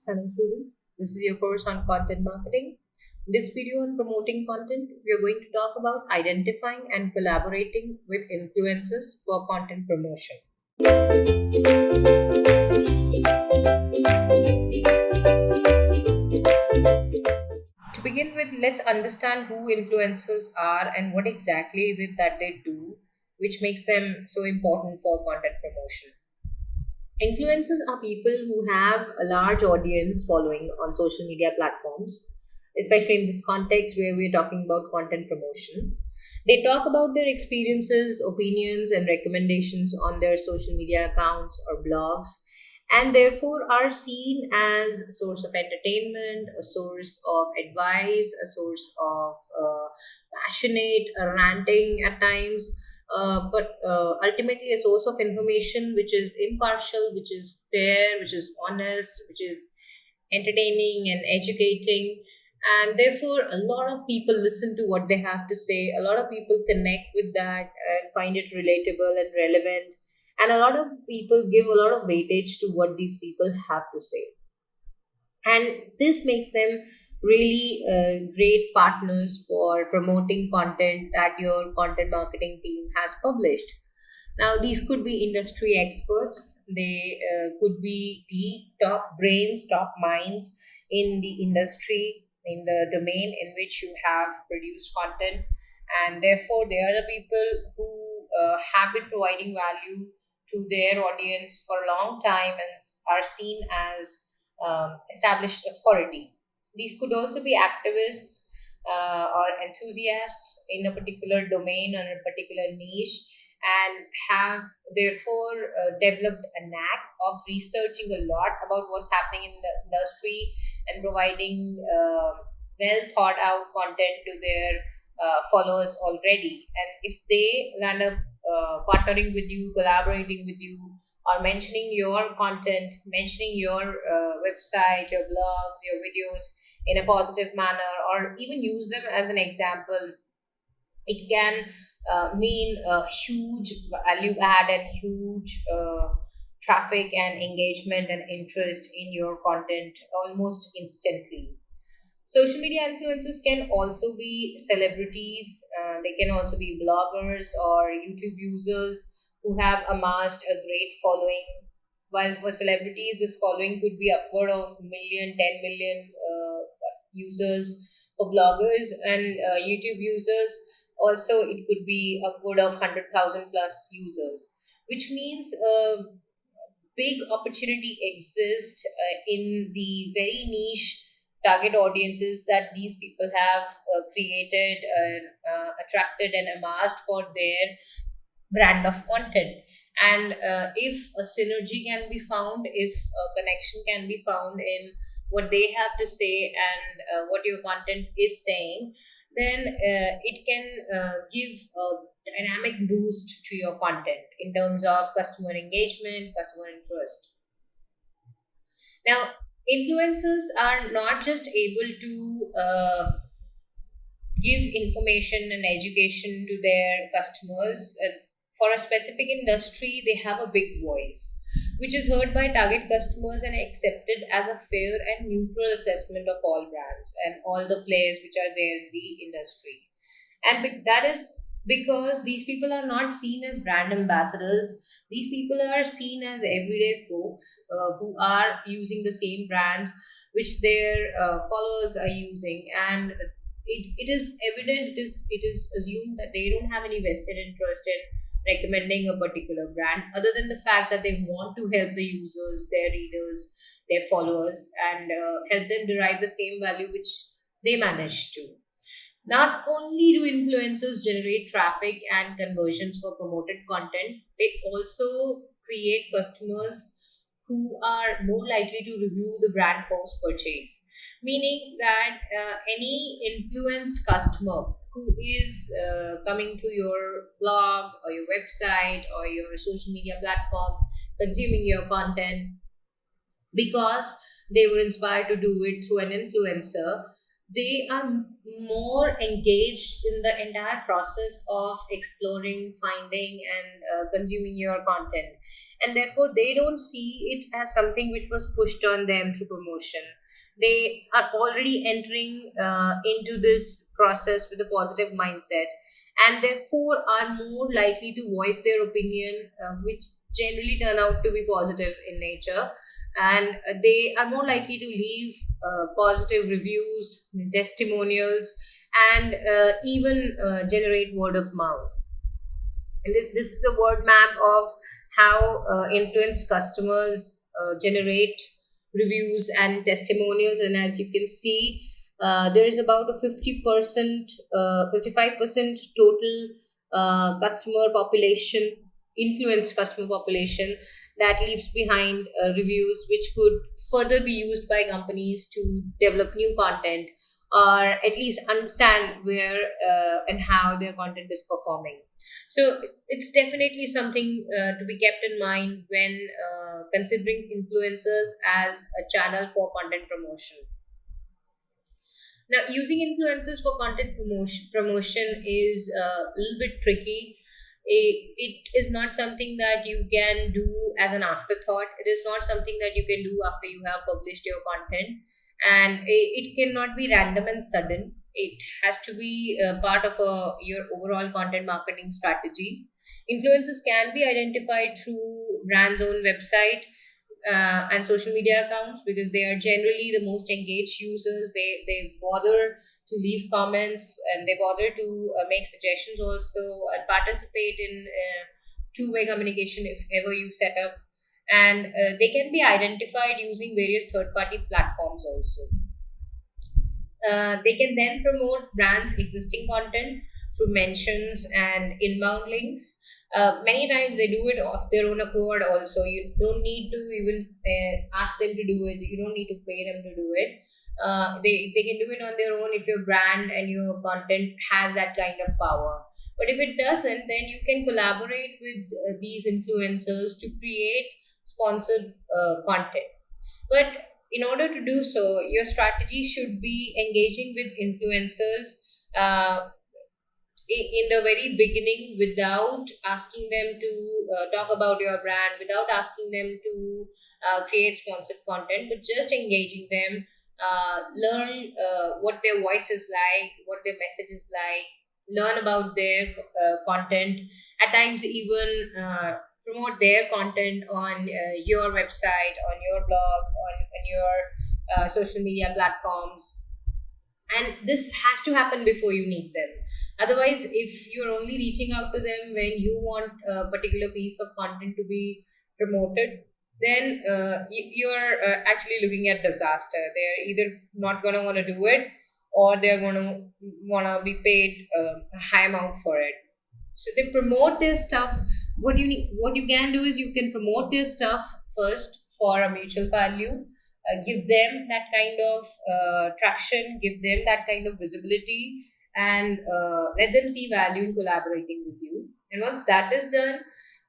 Hello students, this is your course on content marketing. In this video on promoting content, we are going to talk about identifying and collaborating with influencers for content promotion. To begin with, let's understand who influencers are and what exactly is it that they do, which makes them so important for content promotion. Influencers are people who have a large audience following on social media platforms, especially in this context where we're talking about content promotion. They talk about their experiences, opinions, and recommendations on their social media accounts or blogs, and therefore are seen as a source of entertainment, a source of advice, a source of passionate ranting at times, but ultimately a source of information which is impartial, which is fair, which is honest, which is entertaining and educating. And therefore, a lot of people listen to what they have to say. A lot of people connect with that and find it relatable and relevant. And a lot of people give a lot of weightage to what these people have to say, and this makes them really great partners for promoting content that your content marketing team has published. Now these could be industry experts, they could be the top brains, top minds in the industry, in the domain in which you have produced content, and therefore they are the people who have been providing value to their audience for a long time and are seen as established authority. These could also be activists or enthusiasts in a particular domain or a particular niche, and have therefore developed a knack of researching a lot about what's happening in the industry and providing well thought out content to their followers already. And if they land up partnering with you, collaborating with you, or mentioning your content, mentioning your website, your blogs, your videos in a positive manner, or even use them as an example, it can mean a huge value add and huge traffic and engagement and interest in your content almost instantly. Social media influencers can also be celebrities, they can also be bloggers or YouTube users who have amassed a great following. While for celebrities, this following could be upward of million, 10 million users. For bloggers and YouTube users, also it could be upward of 100,000 plus users, which means big opportunity exists in the very niche target audiences that these people have created and attracted and amassed for their brand of content. And if a synergy can be found, if a connection can be found in what they have to say and what your content is saying, then it can give a dynamic boost to your content in terms of customer engagement, customer interest. Now, influencers are not just able to give information and education to their customers. For a specific industry, they have a big voice, which is heard by target customers and accepted as a fair and neutral assessment of all brands and all the players which are there in the industry. And that is because these people are not seen as brand ambassadors. These people are seen as everyday folks who are using the same brands which their followers are using, and it is evident, it is assumed that they don't have any vested interest in recommending a particular brand other than the fact that they want to help the users, their readers, their followers, and help them derive the same value which they manage to. Not only do influencers generate traffic and conversions for promoted content, they also create customers who are more likely to review the brand post purchase. Meaning that any influenced customer who is coming to your blog or your website or your social media platform, consuming your content because they were inspired to do it through an influencer, they are more engaged in the entire process of exploring, finding, and consuming your content. And therefore, they don't see it as something which was pushed on them through promotion. They are already entering into this process with a positive mindset, and therefore are more likely to voice their opinion, which generally turn out to be positive in nature. And they are more likely to leave positive reviews, testimonials, and even generate word of mouth. And this is a word map of how influenced customers generate reviews and testimonials. And as you can see, there is about a 50%, 55% total customer population, influenced customer population, that leaves behind reviews which could further be used by companies to develop new content, or at least understand where and how their content is performing. So it's definitely something to be kept in mind when considering influencers as a channel for content promotion. Now, using influencers for content promotion is a little bit tricky. It is not something that you can do as an afterthought. It is not something that you can do after you have published your content. And it cannot be random and sudden. It has to be part of your overall content marketing strategy. Influencers can be identified through brand's own website and social media accounts, because they are generally the most engaged users. They bother to leave comments, and they bother to make suggestions also, and participate in two-way communication if ever you set up. And they can be identified using various third-party platforms also. They can then promote brands' existing content through mentions and inbound links. Many times they do it of their own accord also. You don't need to even ask them to do it. You don't need to pay them to do it. They can do it on their own if your brand and your content has that kind of power. But if it doesn't, then you can collaborate with these influencers to create sponsored content. But in order to do so, your strategy should be engaging with influencers uh, in the very beginning, without asking them to talk about your brand, without asking them to create sponsored content, but just engaging them, learn what their voice is like, what their message is like, learn about their content, at times even promote their content on your website, on your blogs, on your social media platforms. And this has to happen before you need them. Otherwise, if you're only reaching out to them when you want a particular piece of content to be promoted, then you're actually looking at disaster. They're either not going to want to do it, or they're going to want to be paid a high amount for it. So they promote their stuff. What you can do is you can promote their stuff first for a mutual value. Give them that kind of traction, give them that kind of visibility, and let them see value in collaborating with you. And once that is done,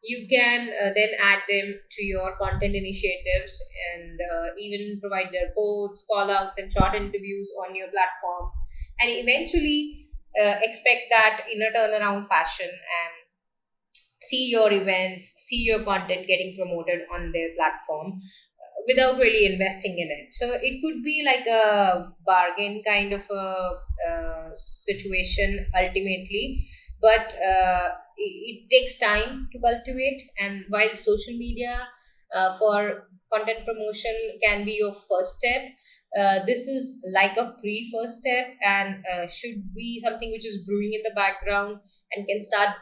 you can then add them to your content initiatives, and even provide their quotes, call outs, and short interviews on your platform. And eventually, expect that in a turnaround fashion, and see your events, see your content getting promoted on their platform without really investing in it. So it could be like a bargain kind of a situation ultimately, but it takes time to cultivate. And while social media for content promotion can be your first step, this is like a pre first step, and should be something which is brewing in the background and can start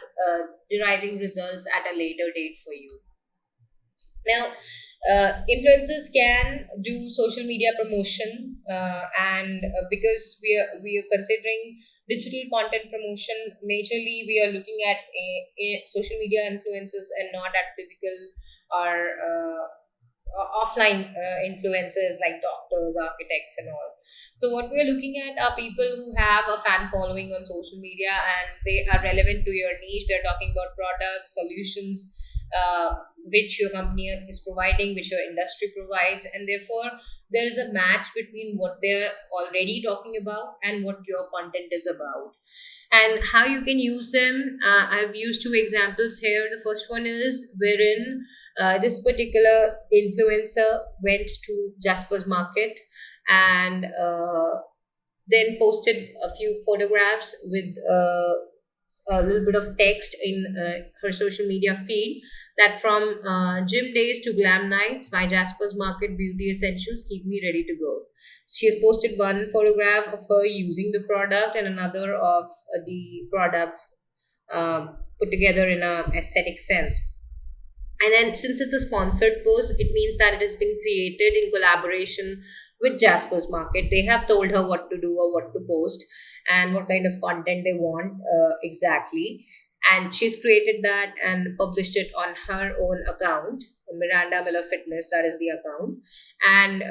deriving results at a later date for you. Now, influencers can do social media promotion, and because we are considering digital content promotion majorly, we are looking at social media influencers and not at physical or offline influencers like doctors, architects, and all. So what we are looking at are people who have a fan following on social media, and they are relevant to your niche. They're talking about products, solutions, which your company is providing, which your industry provides, and therefore there is a match between what they're already talking about and what your content is about. And how you can use them, I've used two examples here. The first one is wherein this particular influencer went to Jasper's Market and then posted a few photographs with a little bit of text in her social media feed, that from gym days to glam nights, my Jasper's Market beauty essentials keep me ready to go. She has posted one photograph of her using the product and another of the products put together in a aesthetic sense. And then, since it's a sponsored post, it means that it has been created in collaboration with Jasper's Market. They have told her what to do or what to post and what kind of content they want exactly. And she's created that and published it on her own account, Miranda Miller Fitness, that is the account. And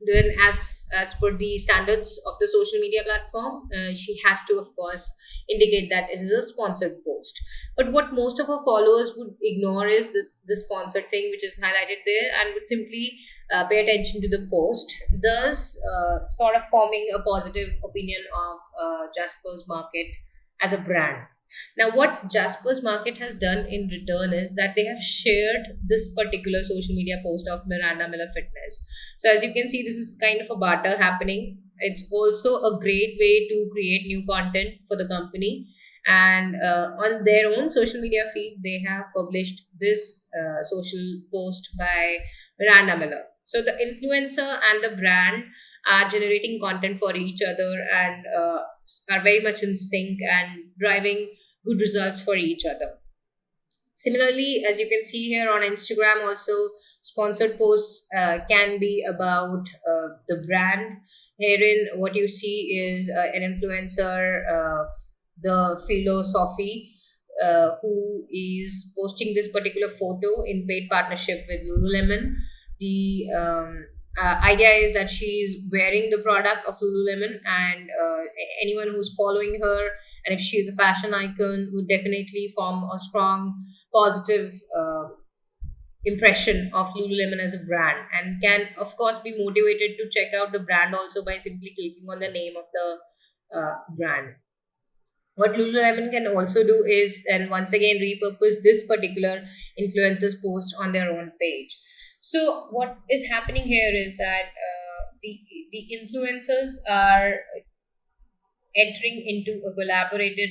then, as per the standards of the social media platform, she has to, of course, indicate that it is a sponsored post. But what most of our followers would ignore is the sponsored thing, which is highlighted there, and would simply pay attention to the post, thus sort of forming a positive opinion of Jasper's Market as a brand. Now, what Jasper's Market has done in return is that they have shared this particular social media post of Miranda Miller Fitness. So, as you can see, this is kind of a barter happening. It's also a great way to create new content for the company. And on their own social media feed, they have published this social post by Miranda Miller. So, the influencer and the brand are generating content for each other and are very much in sync and driving good results for each other. Similarly, as you can see here on Instagram, also sponsored posts can be about the brand. Herein, what you see is an influencer, the philosophy, who is posting this particular photo in paid partnership with Lululemon. The idea is that she is wearing the product of Lululemon, and anyone who's following her, and if she is a fashion icon, would definitely form a strong positive impression of Lululemon as a brand, and can, of course, be motivated to check out the brand also by simply clicking on the name of the brand. What Lululemon can also do is, and once again, repurpose this particular influencer's post on their own page. So, what is happening here is that the influencers are entering into a collaborated,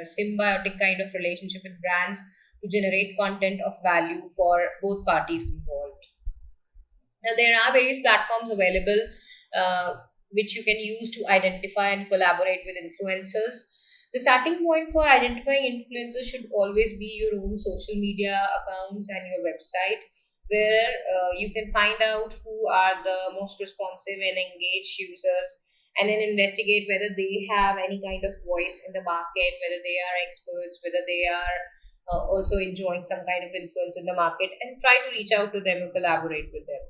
symbiotic kind of relationship with brands to generate content of value for both parties involved. Now, there are various platforms available which you can use to identify and collaborate with influencers. The starting point for identifying influencers should always be your own social media accounts and your website, where you can find out who are the most responsive and engaged users, and then investigate whether they have any kind of voice in the market, whether they are experts, whether they are also enjoying some kind of influence in the market, and try to reach out to them and collaborate with them.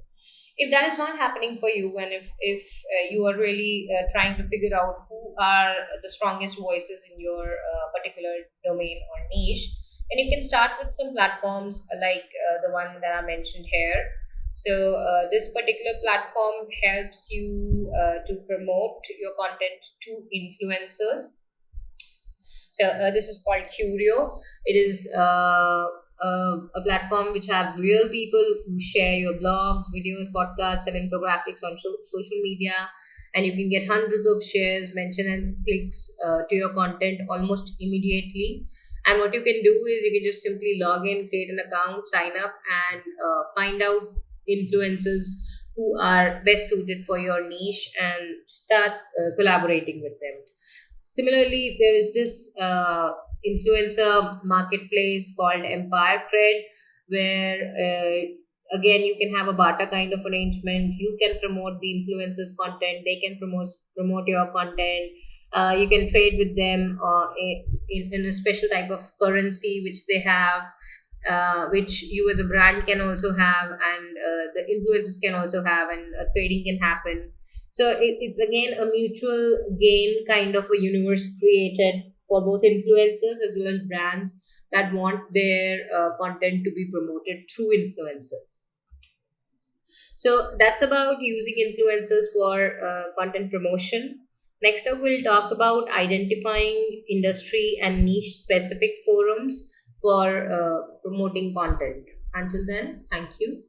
If that is not happening for you, and if you are really trying to figure out who are the strongest voices in your particular domain or niche, then you can start with some platforms like the one that I mentioned here. So this particular platform helps you to promote your content to influencers. So this is called Curio. It is a platform which have real people who share your blogs, videos, podcasts, and infographics on social media, and you can get hundreds of shares, mention, and clicks to your content almost immediately. And what you can do is you can just simply log in, create an account, sign up, and find out influencers who are best suited for your niche and start collaborating with them. Similarly, there is this influencer marketplace called Empire Cred, where again you can have a barter kind of arrangement. You can promote the influencers' content; they can promote your content. You can trade with them in a special type of currency which they have, which you as a brand can also have, and the influencers can also have, and trading can happen. So it's again a mutual gain kind of a universe created for both influencers as well as brands that want their content to be promoted through influencers. So that's about using influencers for content promotion. Next up, we'll talk about identifying industry and niche specific forums for promoting content. Until then, thank you.